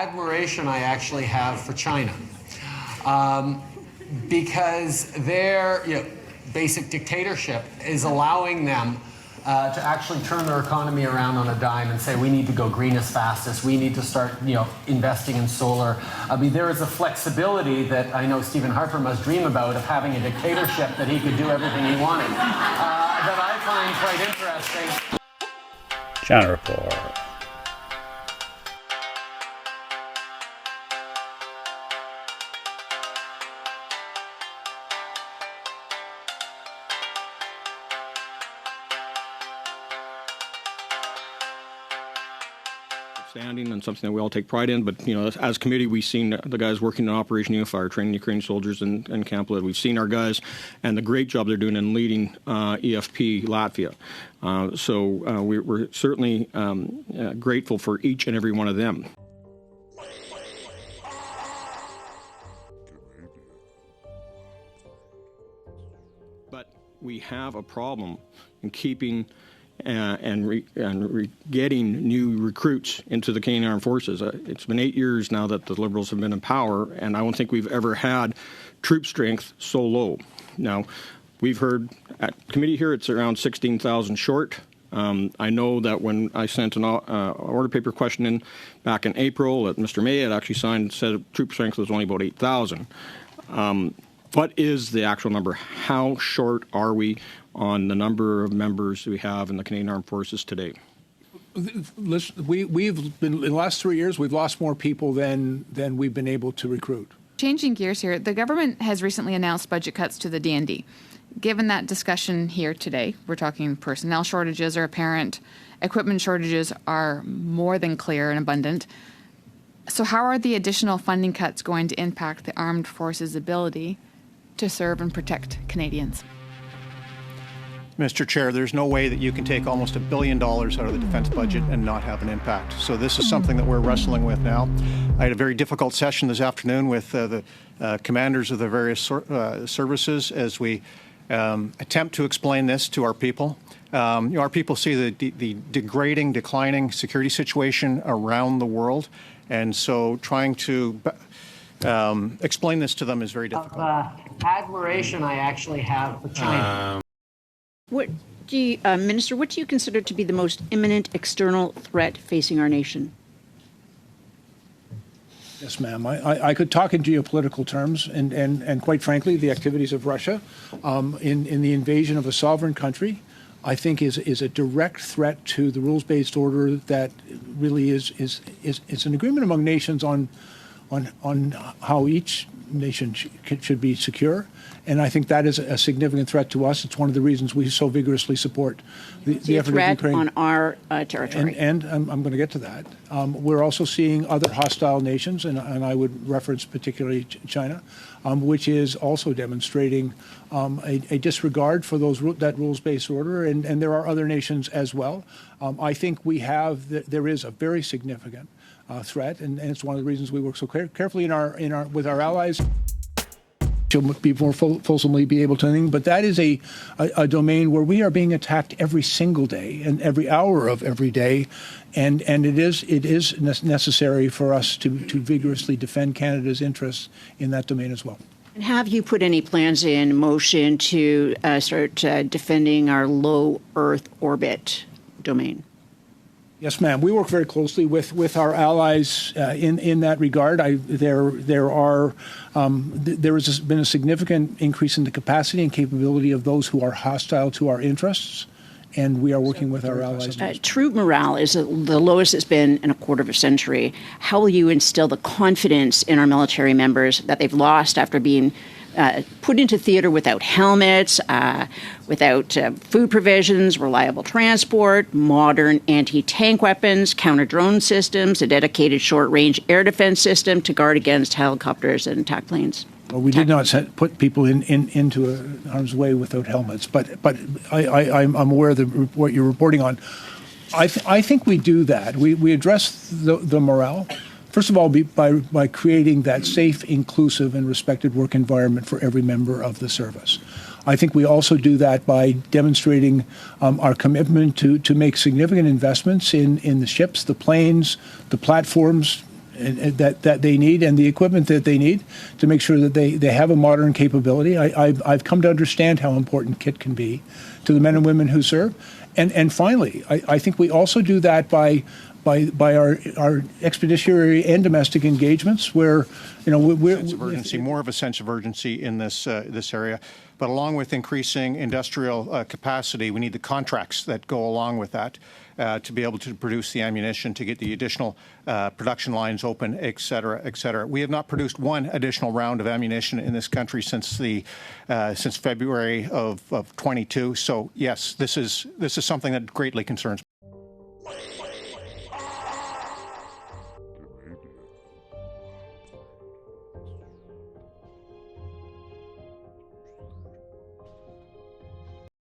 admiration I actually have for China, because their basic dictatorship is allowing them to actually turn their economy around on a dime and say, we need to go green as fastest. We need to start, investing in solar. I mean, there is a flexibility that I know Stephen Harper must dream about, of having a dictatorship that he could do everything he wanted, that I find quite interesting. China Report. Standing and something that we all take pride in, but as a committee, we've seen the guys working in Operation Unifier, training Ukrainian soldiers in Camp Lid. We've seen our guys and the great job they're doing in leading EFP Latvia. So we're certainly grateful for each and every one of them. But we have a problem in keeping getting new recruits into the Canadian Armed Forces. It's been 8 years now that the Liberals have been in power, and I don't think we've ever had troop strength so low. Now, we've heard at committee here it's around 16,000 short. I know that when I sent an order paper question in back in April, that Mr. May had actually signed, said troop strength was only about 8,000. What is the actual number? How short are we on the number of members we have in the Canadian Armed Forces today? We've been, in the last 3 years, we've lost more people than we've been able to recruit. Changing gears here, the government has recently announced budget cuts to the D&D. Given that discussion here today, we're talking personnel shortages are apparent, equipment shortages are more than clear and abundant. So how are the additional funding cuts going to impact the armed forces' ability to serve and protect Canadians? Mr. Chair, there's no way that you can take almost $1 billion out of the defense budget and not have an impact. So this is something that we're wrestling with now. I had a very difficult session this afternoon with the commanders of the various services as we attempt to explain this to our people. Our people see the degrading, declining security situation around the world, and so trying to explain this to them is very difficult. Admiration I actually have for China. Minister, what do you consider to be the most imminent external threat facing our nation? Yes, ma'am. I could talk in geopolitical terms, and quite frankly, the activities of Russia in the invasion of a sovereign country, I think is a direct threat to the rules-based order that really is an agreement among nations on how each nation should be secure. And I think that is a significant threat to us. It's one of the reasons we so vigorously support the effort of Ukraine. On our territory. And I'm going to get to that. We're also seeing other hostile nations, and I would reference particularly China, which is also demonstrating a disregard for that rules-based order, and there are other nations as well. I think there is a very significant threat, and it's one of the reasons we work so carefully with our allies. To be more fulsomely be able to, but that is a domain where we are being attacked every single day and every hour of every day, and it is necessary for us to vigorously defend Canada's interests in that domain as well. And have you put any plans in motion to start defending our low Earth orbit domain? Yes, ma'am. We work very closely with our allies in that regard. There has been a significant increase in the capacity and capability of those who are hostile to our interests, and we are working with our allies. Troop morale is the lowest it's been in a quarter of a century. How will you instill the confidence in our military members that they've lost after being put into theater without helmets, without food provisions, reliable transport, modern anti-tank weapons, counter-drone systems, a dedicated short-range air defense system to guard against helicopters and attack planes? Well, we did not put people into harm's way without helmets, but I'm aware of what you're reporting on. I think we do that. We address the morale. First of all, by creating that safe, inclusive, and respected work environment for every member of the service. I think we also do that by demonstrating our commitment to make significant investments in the ships, the planes, the platforms, and that they need and the equipment that they need to make sure that they have a modern capability. I've come to understand how important KIT can be to the men and women who serve. And finally, I think we also do that by our expeditionary and domestic engagements, where we're sense of urgency, more of a sense of urgency in this area. But along with increasing industrial capacity, we need the contracts that go along with that to be able to produce the ammunition, to get the additional production lines open, et cetera, et cetera. We have not produced one additional round of ammunition in this country since February of 22. So yes, this is something that greatly concerns me.